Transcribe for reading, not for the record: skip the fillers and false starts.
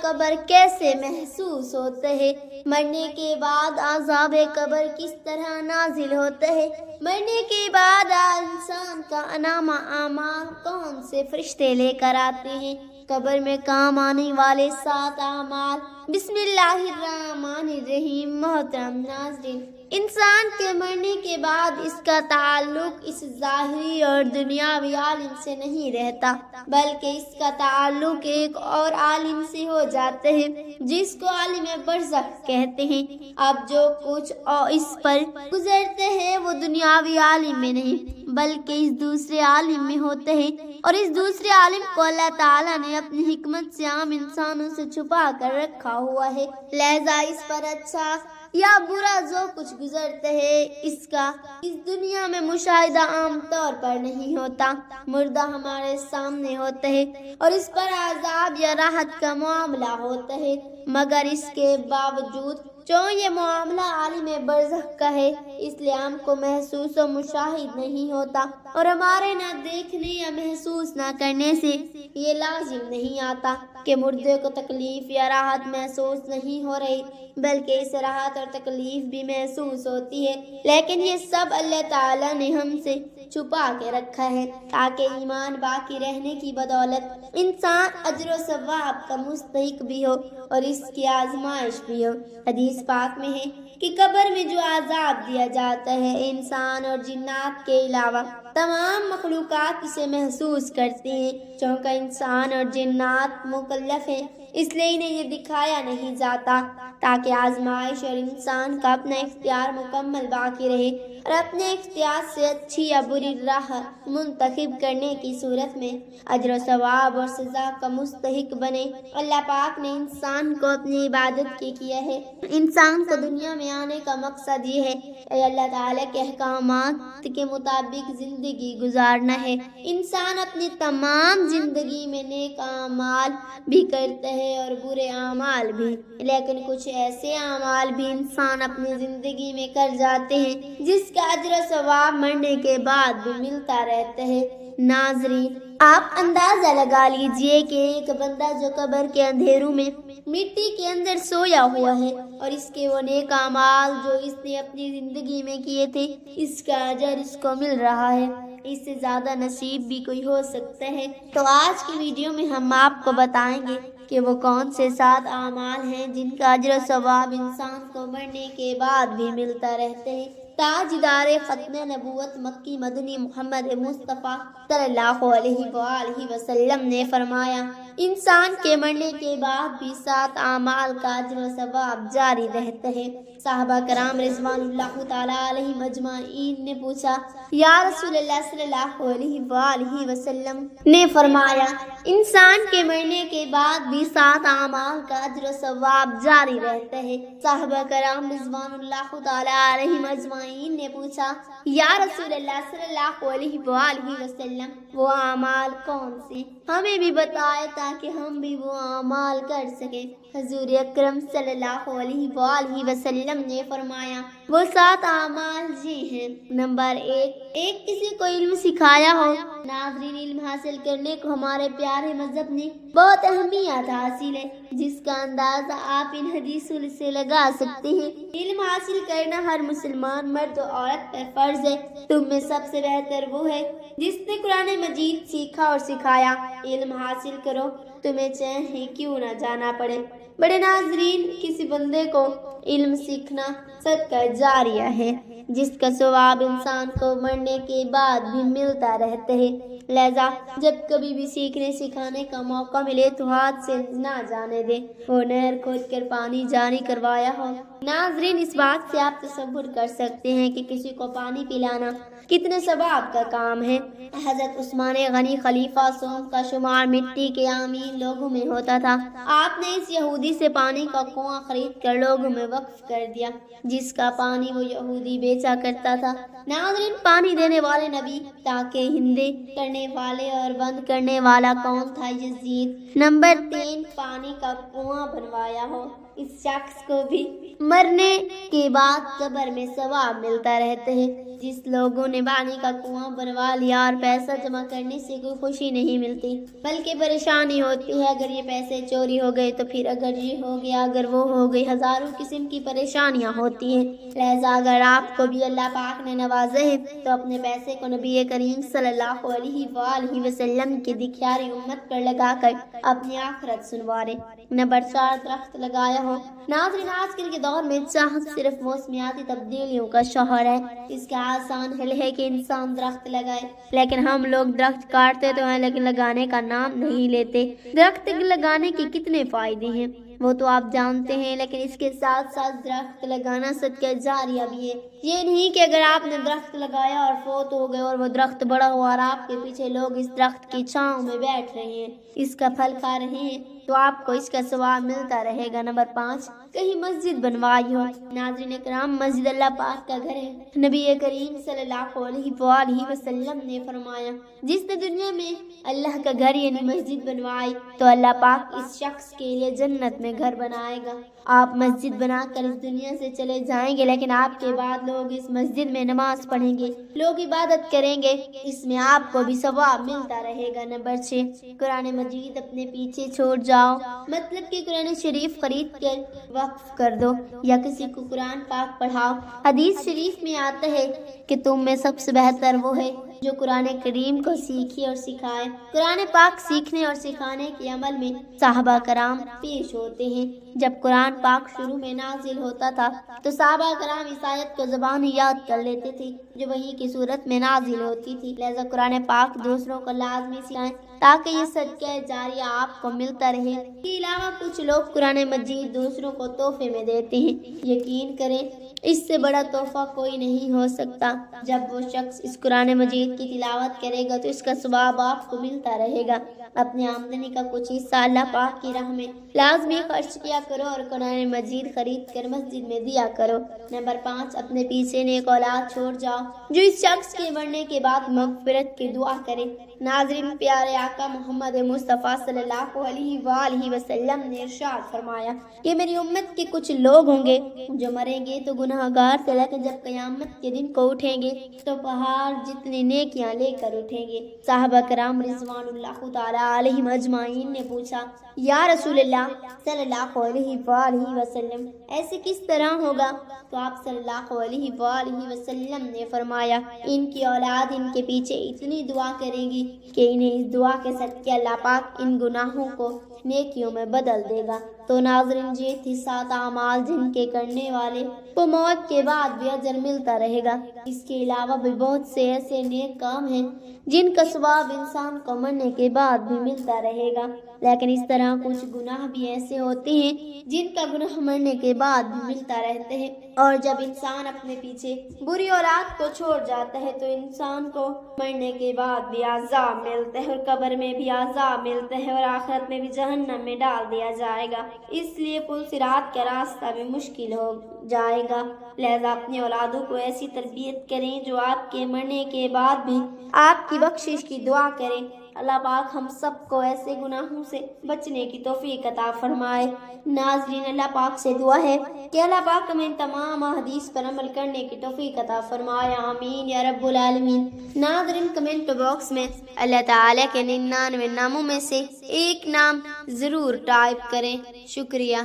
قبر کیسے محسوس ہوتے ہیں، مرنے کے بعد عذاب قبر کس طرح نازل ہوتے ہیں، مرنے کے بعد انسان کا نامہ اعمال کون سے فرشتے لے کر آتے ہیں، قبر میں کام آنے والے 7 اعمال۔ بسم اللہ الرحمن الرحیم۔ محترم ناظرین، انسان کے مرنے کے بعد اس کا تعلق اس ظاہری اور دنیاوی عالم سے نہیں رہتا، بلکہ اس کا تعلق ایک اور عالم سے ہو جاتے ہیں جس کو عالم برزخ کہتے ہیں۔ اب جو کچھ اس پر گزرتے ہیں وہ دنیاوی عالم میں نہیں بلکہ اس دوسرے عالم میں ہوتے ہیں، اور اس دوسرے عالم کو اللہ تعالیٰ نے اپنی حکمت سے عام انسانوں سے چھپا کر رکھا ہوا ہے، لہذا اس پر اچھا یا برا جو کچھ گزرتے ہیں اس کا اس دنیا میں مشاہدہ عام طور پر نہیں ہوتا۔ مردہ ہمارے سامنے ہوتے ہیں اور اس پر عذاب یا راحت کا معاملہ ہوتا ہے، مگر اس کے باوجود چوں یہ معاملہ عالم برزخ کا ہے، اس لیے ہم کو محسوس و مشاہد نہیں ہوتا، اور ہمارے نہ دیکھنے یا محسوس نہ کرنے سے یہ لازم نہیں آتا کہ مردے کو تکلیف یا راحت محسوس نہیں ہو رہی، بلکہ اس راحت اور تکلیف بھی محسوس ہوتی ہے، لیکن یہ سب اللہ تعالیٰ نے ہم سے چھپا کے رکھا ہے تاکہ ایمان باقی رہنے کی بدولت انسان اجر و ثواب کا مستحق بھی ہو اور اس کی آزمائش بھی ہو۔ حدیث پاک میں ہے کہ قبر میں جو عذاب دیا جاتا ہے انسان اور جنات کے علاوہ تمام مخلوقات اسے محسوس کرتے ہیں، چونکہ انسان اور جنات مکلف ہیں، اس لیے انہیں یہ دکھایا نہیں جاتا تاکہ آزمائش اور انسان کا اپنا اختیار مکمل باقی رہے اور اپنے اختیار سے اچھی یا بری راہ منتخب کرنے کی صورت میں اجر و ثواب اور سزا کا مستحق بنے۔ اللہ پاک نے انسان کو اپنی عبادت کے کیا ہے، انسان کو دنیا میں آنے کا مقصد یہ ہے کہ اللہ تعالیٰ کے احکامات کے مطابق زندگی گزارنا ہے۔ انسان اپنی تمام زندگی میں نیک اعمال بھی کرتا ہے اور برے اعمال بھی، لیکن کچھ ایسے اعمال بھی انسان اپنی زندگی میں کر جاتے ہیں جس کا اجر و ثواب مرنے کے بعد بھی ملتا رہتا ہے۔ ناظرین، آپ اندازہ لگا لیجئے کہ ایک بندہ جو قبر کے اندھیروں میں مٹی کے اندر سویا ہوا ہے اور اس کے وہ نیک اعمال جو اس نے اپنی زندگی میں کیے تھے اس کا اجر اس کو مل رہا ہے، اس سے زیادہ نصیب بھی کوئی ہو سکتا ہے۔ تو آج کی ویڈیو میں ہم آپ کو بتائیں گے کہ وہ کون سے 7 اعمال ہیں جن کا اجر و ثواب انسان کو مرنے کے بعد بھی ملتا رہتا ہے۔ تاجدار ختم نبوت مکی مدنی محمد مصطفیٰ صلی اللہ علیہ وآلہ وسلم نے فرمایا، انسان کے مرنے کے بعد بھی 7 اعمال کا اجر و ثواب جاری رہتا ہے۔ صحابہ کرام رضوان اللہ تعالیٰ علیہم اجمعین نے پوچھا، یا رسول اللہ صلی اللہ علیہ وآلہ وسلم نے فرمایا، انسان کے مرنے کے بعد بھی 7 اعمال کا اجر و ثواب جاری رہتا ہے۔ صحابہ کرام رضوان اللہ تعالیٰ علیہم اجمعین نے پوچھا، یا رسول اللہ صلی اللہ علیہ وآلہ وسلم وہ اعمال کون سے، ہمیں بھی بتائے تاکہ ہم بھی وہ اعمال کر سکیں۔ حضور اکرم صلی اللہ علیہ وآلہ وسلم نے فرمایا، وہ 7 اعمال یہ ہیں۔ نمبر 1، کسی کو علم سکھایا ہو۔ ناظرین، علم حاصل کرنے کو ہمارے پیارے مذہب نے بہت اہمیت حاصل ہے، جس کا اندازہ آپ ان حدیثوں سے لگا سکتے ہیں۔ علم حاصل کرنا ہر مسلمان مرد و عورت پر فرض ہے۔ تم میں سب سے بہتر وہ ہے جس نے قرآن مجید سیکھا اور سکھایا۔ علم حاصل کرو، تمہیں چاہے کیوں نہ جانا پڑے۔ بڑے ناظرین، کسی بندے کو علم سیکھنا صدقہ جاریہ ہے جس کا ثواب انسان کو مرنے کے بعد بھی ملتا رہتا ہے، لہذا جب کبھی بھی سیکھنے سکھانے کا موقع ملے تو ہاتھ سے نہ جانے دے، وہ نہر کھود کر پانی جاری کروایا ہو۔ ناظرین، اس بات سے آپ تصور کر سکتے ہیں کہ کسی کو پانی پلانا کتنے ثواب کا کام ہے۔ حضرت عثمان غنی خلیفہ سوم کا شمار مٹی کے عامل لوگوں میں ہوتا تھا۔ آپ نے اس یہودی سے پانی کا کنواں خرید کر لوگوں میں وقف کر دیا، جس کا پانی وہ یہودی بیچا کرتا تھا۔ ناظرین، پانی دینے والے نبی تاکہ ہندے کرنے والے اور بند کرنے والا کون تھا؟ یزید۔ نمبر 3، پانی کا کنواں بنوایا ہو۔ اس شخص کو بھی مرنے کے بعد قبر میں ثواب ملتا رہتا ہے۔ جس لوگوں نے پانی کا کنواں بنوا لیا اور پیسہ جمع کرنے سے کوئی خوشی نہیں ملتی بلکہ پریشانی ہوتی ہے، اگر یہ پیسے چوری ہو گئے تو پھر اگر یہ ہو گیا، اگر وہ ہو گئی، ہزاروں قسم کی پریشانیاں ہوتی ہیں۔ لہذا اگر آپ کو بھی اللہ پاک نے نوازا ہے تو اپنے پیسے کو نبی کریم صلی اللہ علیہ وآلہ وسلم کی دکھیاری امت پر لگا کر اپنی آخرت سنوارے۔ نمبر 4، درخت لگایا ہو۔ ناظرین، آج کل کے دور میں چاہت صرف موسمیاتی تبدیلیوں کا شوہر ہے۔ اس کا آسان حل ہے کہ انسان درخت لگائے، لیکن ہم لوگ درخت کاٹتے تو ہیں لیکن لگانے کا نام نہیں لیتے۔ درخت لگانے کے کتنے فائدے ہیں وہ تو آپ جانتے ہیں، لیکن اس کے ساتھ ساتھ درخت لگانا صدقہ جاریہ بھی ہے۔ یہ نہیں کہ اگر آپ نے درخت لگایا اور فوت ہو گئے اور وہ درخت بڑا ہوا اور آپ کے پیچھے لوگ اس درخت کی چھاؤں میں بیٹھ رہے ہیں، اس کا پھل کھا رہے ہیں، تو آپ کو اس کا ثواب ملتا رہے گا۔ نمبر 5، کہیں مسجد بنوائی ہو۔ ناظرین کرام، مسجد اللہ پاک کا گھر ہے۔ نبی کریم صلی اللہ علیہ وآلہ وسلم نے فرمایا، جس نے دنیا میں اللہ کا گھر یعنی مسجد بنوائی تو اللہ پاک اس شخص کے لیے جنت میں گھر بنائے گا۔ آپ مسجد بنا کر اس دنیا سے چلے جائیں گے، لیکن آپ کے بعد لوگ اس مسجد میں نماز پڑھیں گے، لوگ عبادت کریں گے، اس میں آپ کو بھی ثواب ملتا رہے گا۔ نمبر 6، قرآن مجید اپنے پیچھے چھوڑ جاؤ، مطلب کہ قرآن شریف خرید کر وقف کر دو یا کسی کو قرآن پاک پڑھاؤ۔ حدیث شریف میں آتا ہے کہ تم میں سب سے بہتر وہ ہے جو قرآن کریم کو سیکھے اور سکھائے۔ قرآن پاک سیکھنے اور سکھانے کے عمل میں صحابہ کرام پیش ہوتے ہیں۔ جب قرآن پاک شروع میں نازل ہوتا تھا تو صحابہ کرام اس آیت کو زبانی یاد کر لیتے تھے جو وحی کی صورت میں نازل ہوتی تھی۔ لہذا قرآن پاک دوسروں کو لازمی سکھائیں تاکہ یہ صدقہ جاریہ آپ کو ملتا رہے۔ اس کے علاوہ کچھ لوگ قرآن مجید دوسروں کو تحفے میں دیتے ہیں۔ یقین کریں اس سے بڑا تحفہ کوئی نہیں ہو سکتا۔ جب وہ شخص اس قرآن مجید کی تلاوت کرے گا تو اس کا ثواب آپ کو ملتا رہے گا۔ اپنی آمدنی کا کچھ حصہ اللہ پاک کی راہ میں لازمی خرچ کیا کرو اور قرآن مجید خرید کر مسجد میں دیا کرو۔ نمبر 5، اپنے پیچھے نیک اولاد چھوڑ جاؤ جو اس شخص کے مرنے کے بعد مغفرت کی دعا کرے۔ ناظرین، پیارے آقا محمد مصطفیٰ صلی اللہ علیہ وآلہ وسلم نے ارشاد فرمایا کہ میری امت کے کچھ لوگ ہوں گے جو مریں گے تو گناہگار تھے، لیکن جب قیامت کے دن کو اٹھیں گے تو پہاڑ جتنی نیکیاں لے کر اٹھیں گے۔ صحابہ کرام رضوان اللہ تعالی علیہم اجمعین نے پوچھا، یا رسول اللہ صلی اللہ علیہ وآلہ وسلم، ایسے کس طرح ہوگا؟ تو آپ صلی اللہ علیہ وآلہ وسلم نے فرمایا، ان کی اولاد ان کے پیچھے اتنی دعا کریں گی کہ انہیں اس دعا کے صدقے اللہ پاک ان گناہوں کو نیکیوں میں بدل دے گا۔ تو ناظرین، یہ تھی 7 اعمال جن کے کرنے والے کو موت کے بعد بھی اجر ملتا رہے گا۔ اس کے علاوہ بھی بہت سے ایسے نیک کام ہیں جن کا ثواب انسان کو مرنے کے بعد بھی ملتا رہے گا، لیکن اس طرح کچھ گناہ بھی ایسے ہوتے ہیں جن کا گناہ مرنے کے بعد بھی ملتا رہتا ہے۔ اور جب انسان اپنے پیچھے بری اولاد کو چھوڑ جاتا ہے تو انسان کو مرنے کے بعد بھی عذاب ملتا ہے اور قبر میں بھی عذاب ملتا ہے اور آخرت میں بھی جہنم میں ڈال دیا جائے گا۔ اس لیے پل صراط کا راستہ بھی مشکل ہو جائے گا۔ لہذا اپنی اولادوں کو ایسی تربیت کریں جو آپ کے مرنے کے بعد بھی آپ کی بخشش کی دعا کریں۔ اللہ پاک ہم سب کو ایسے گناہوں سے بچنے کی توفیق عطا فرمائے۔ ناظرین، اللہ پاک سے دعا ہے کہ اللہ پاک ہمیں تمام احادیث پر عمل کرنے کی توفیق عطا فرمائے، آمین یا رب العالمین۔ ناظرین، کمنٹ باکس میں اللہ تعالیٰ کے 99 ناموں میں سے ایک نام ضرور ٹائپ کریں۔ شکریہ۔